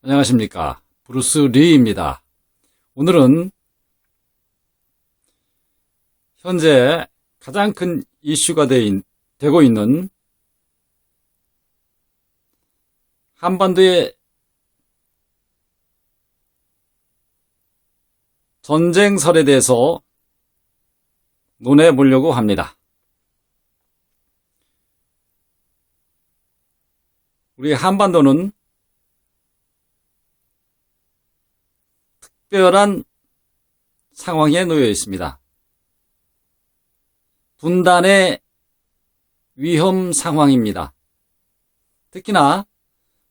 안녕하십니까. 브루스 리입니다. 오늘은 현재 가장 큰 이슈가 되고 있는 한반도의 전쟁설에 대해서 논해 보려고 합니다. 우리 한반도는 특별한 상황에 놓여 있습니다. 분단의 위험 상황입니다. 특히나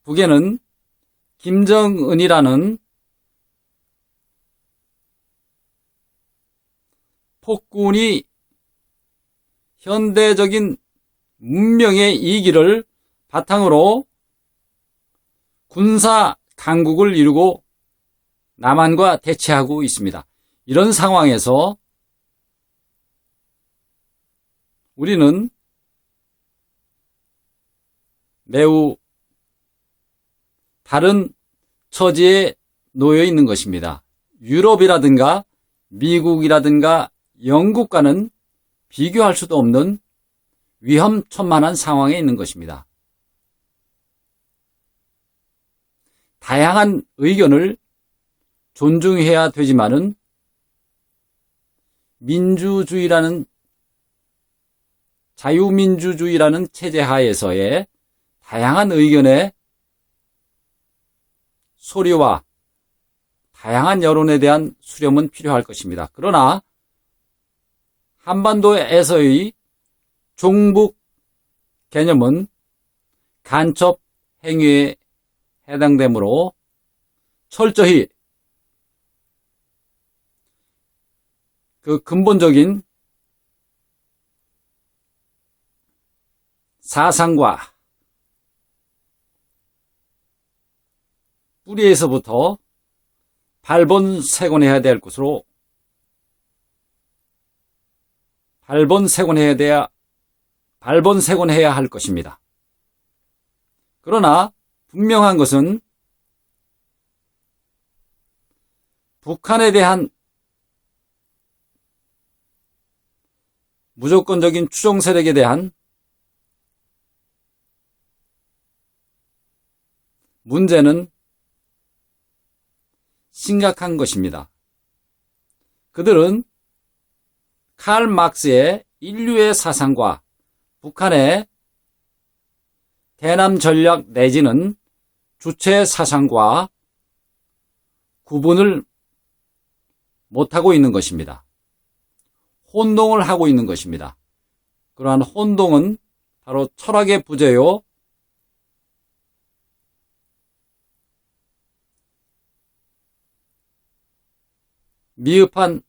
북에는 김정은이라는 폭군이 현대적인 문명의 이기를 바탕으로 군사 강국을 이루고 남한과 대치하고 있습니다. 이런 상황에서 우리는 매우 다른 처지에 놓여 있는 것입니다. 유럽이라든가 미국이라든가 영국과는 비교할 수도 없는 위험천만한 상황에 있는 것입니다. 다양한 의견을 존중해야 되지만은 자유민주주의라는 체제 하에서의 다양한 의견의 소리와 다양한 여론에 대한 수렴은 필요할 것입니다. 그러나 한반도에서의 종북 개념은 간첩 행위에 해당되므로 철저히 그 근본적인 사상과 뿌리에서부터 발본색원해야 될 것으로 발본색원해야 할 것입니다. 그러나 분명한 것은 북한에 대한 무조건적인 추종 세력에 대한 문제는 심각한 것입니다. 그들은 칼 막스의 인류의 사상과 북한의 대남 전략 내지는 주체 사상과 구분을 못하고 있는 것입니다. 혼동을 하고 있는 것입니다. 그러한 혼동은 바로 철학의 부재요, 미흡한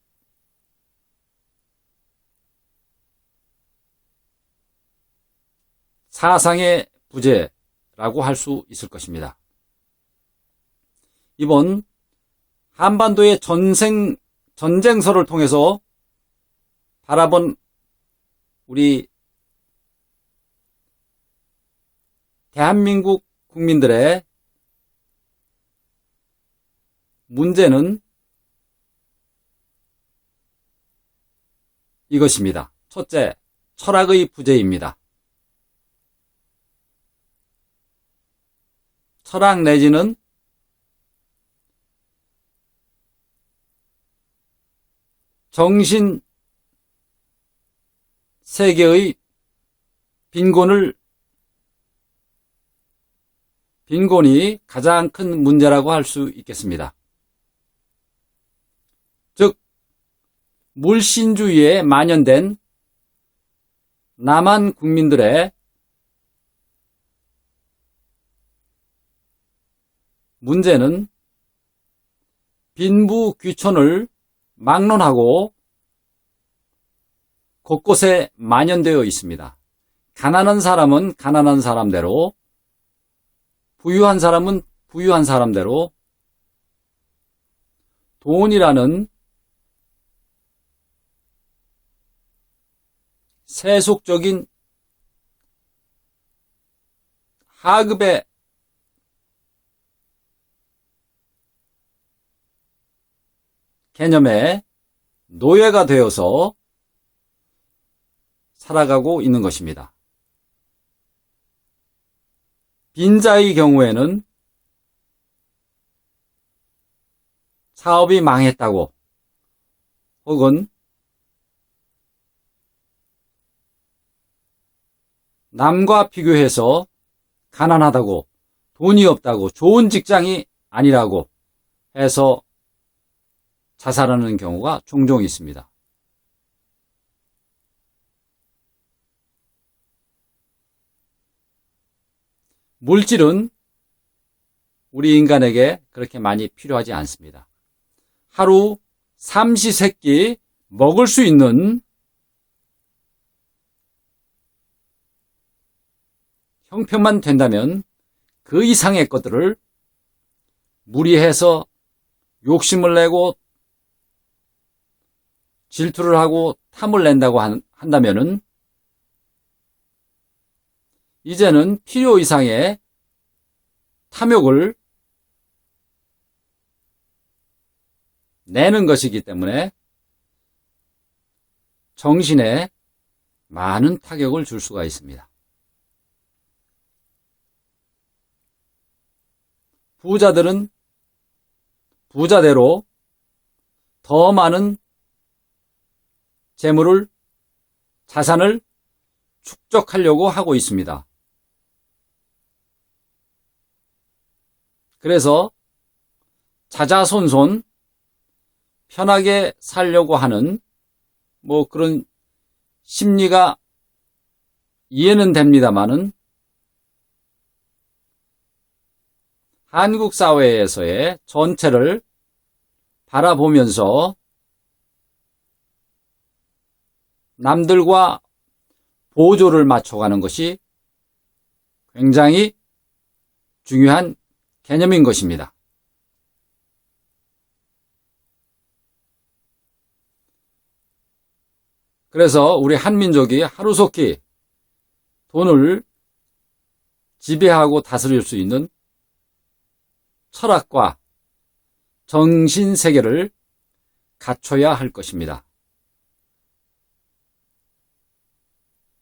사상의 부재라고 할 수 있을 것입니다. 이번 한반도의 전쟁설을 통해서 바라본 우리 대한민국 국민들의 문제는 이것입니다. 첫째, 철학의 부재입니다. 철학 내지는 정신 세계의 빈곤이 가장 큰 문제라고 할 수 있겠습니다. 즉, 물신주의에 만연된 남한 국민들의 문제는 빈부귀천을 막론하고 곳곳에 만연되어 있습니다. 가난한 사람은 가난한 사람대로, 부유한 사람은 부유한 사람대로 돈이라는 세속적인 하급의 개념의 노예가 되어서 살아가고 있는 것입니다. 빈자의 경우에는 사업이 망했다고 혹은 남과 비교해서 가난하다고 돈이 없다고 좋은 직장이 아니라고 해서 자살하는 경우가 종종 있습니다. 물질은 우리 인간에게 그렇게 많이 필요하지 않습니다. 하루 삼시세끼 먹을 수 있는 형편만 된다면 그 이상의 것들을 무리해서 욕심을 내고 질투를 하고 탐을 낸다고 한다면은 이제는 필요 이상의 탐욕을 내는 것이기 때문에 정신에 많은 타격을 줄 수가 있습니다. 부자들은 부자대로 더 많은 재물을, 자산을 축적하려고 하고 있습니다. 그래서 자자손손 편하게 살려고 하는 그런 심리가 이해는 됩니다만은 한국 사회에서의 전체를 바라보면서 남들과 보조를 맞춰가는 것이 굉장히 중요한 개념인 것입니다. 그래서 우리 한민족이 하루속히 돈을 지배하고 다스릴 수 있는 철학과 정신세계를 갖춰야 할 것입니다.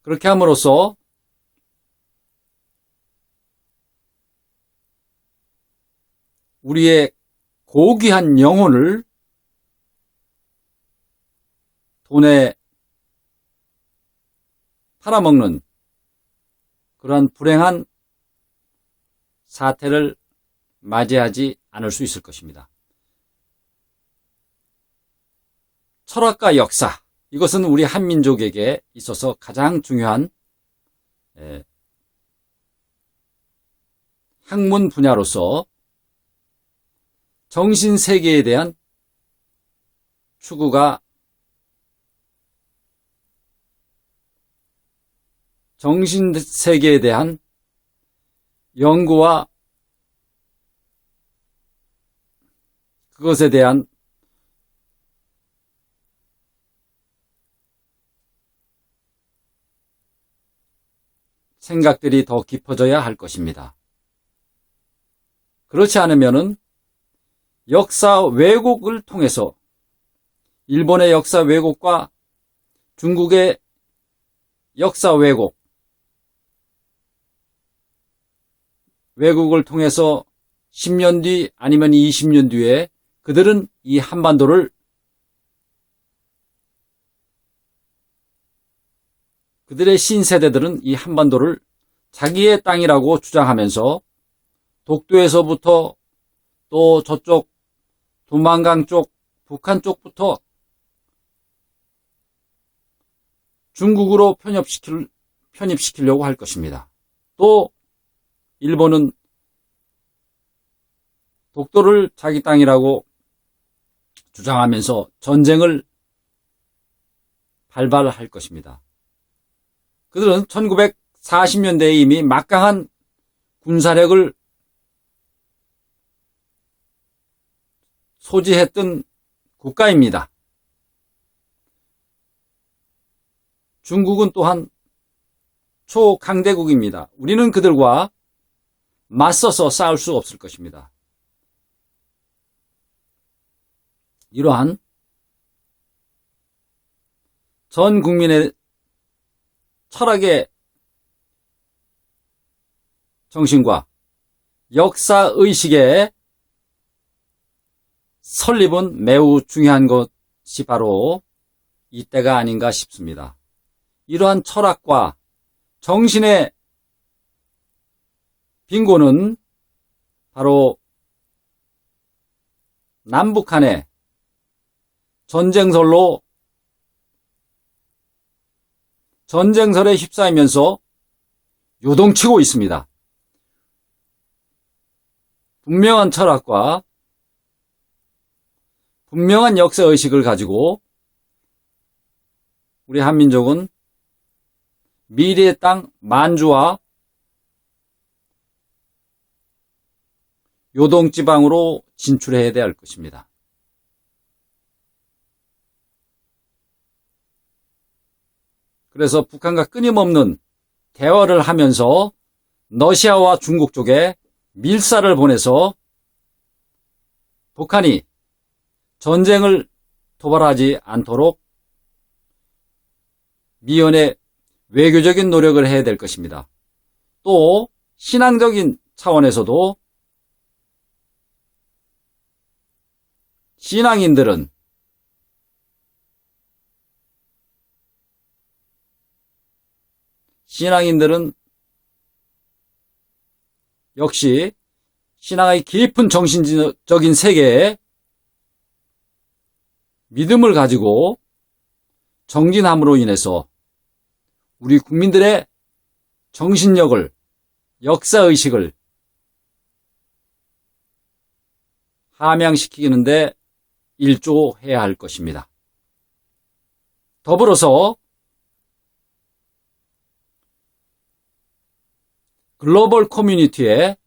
그렇게 함으로써 우리의 고귀한 영혼을 돈에 팔아먹는 그러한 불행한 사태를 맞이하지 않을 수 있을 것입니다. 철학과 역사, 이것은 우리 한민족에게 있어서 가장 중요한 학문 분야로서 정신세계에 대한 추구가 정신세계에 대한 연구와 그것에 대한 생각들이 더 깊어져야 할 것입니다. 그렇지 않으면은 역사 왜곡을 통해서 일본의 역사 왜곡과 중국의 역사 왜곡을 통해서 10년 뒤 아니면 20년 뒤에 그들은 이 한반도를 그들의 신세대들은 이 한반도를 자기의 땅이라고 주장하면서 독도에서부터 또 저쪽 두만강 쪽, 북한 쪽부터 중국으로 편입시키려고 할 것입니다. 또 일본은 독도를 자기 땅이라고 주장하면서 전쟁을 발발할 것입니다. 그들은 1940년대에 이미 막강한 군사력을 소지했던 국가입니다. 중국은 또한 초강대국입니다. 우리는 그들과 맞서서 싸울 수 없을 것입니다. 이러한 전 국민의 철학의 정신과 역사의식의 설립은 매우 중요한 것이 바로 이때가 아닌가 싶습니다. 이러한 철학과 정신의 빈곤은 바로 남북한의 전쟁설에 휩싸이면서 요동치고 있습니다. 분명한 철학과 분명한 역사의식을 가지고 우리 한민족은 미래의 땅 만주와 요동지방으로 진출해야 될 것입니다. 그래서 북한과 끊임없는 대화를 하면서 러시아와 중국 쪽에 밀사를 보내서 북한이 전쟁을 도발하지 않도록 미연의 외교적인 노력을 해야 될 것입니다. 또 신앙적인 차원에서도 신앙인들은 역시 신앙의 깊은 정신적인 세계에 믿음을 가지고 정진함으로 인해서 우리 국민들의 정신력을, 역사의식을 함양시키는데 일조해야 할 것입니다. 더불어서 글로벌 커뮤니티의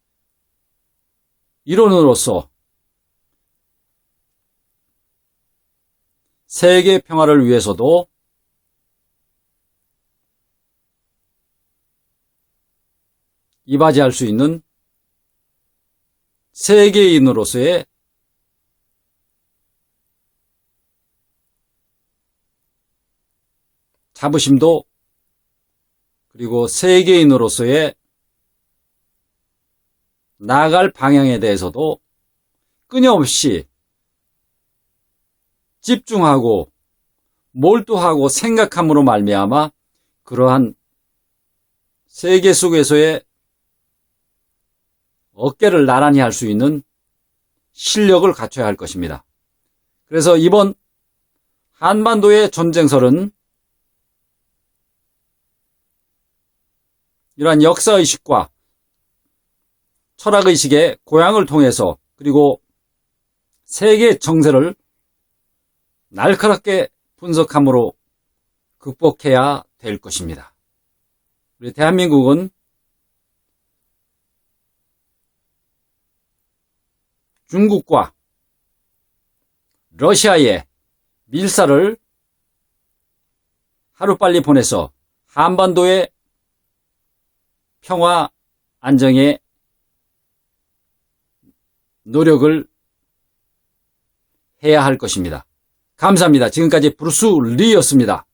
일원으로서 세계 평화를 위해서도 이바지할 수 있는 세계인으로서의 자부심도 그리고 세계인으로서의 나아갈 방향에 대해서도 끊임없이 집중하고 몰두하고 생각함으로 말미암아 그러한 세계 속에서의 어깨를 나란히 할 수 있는 실력을 갖춰야 할 것입니다. 그래서 이번 한반도의 전쟁설은 이러한 역사의식과 철학의식의 고양을 통해서 그리고 세계 정세를 날카롭게 분석함으로 극복해야 될 것입니다. 우리 대한민국은 중국과 러시아의 밀사를 하루빨리 보내서 한반도의 평화 안정에 노력을 해야 할 것입니다. 감사합니다. 지금까지 브루스 리였습니다.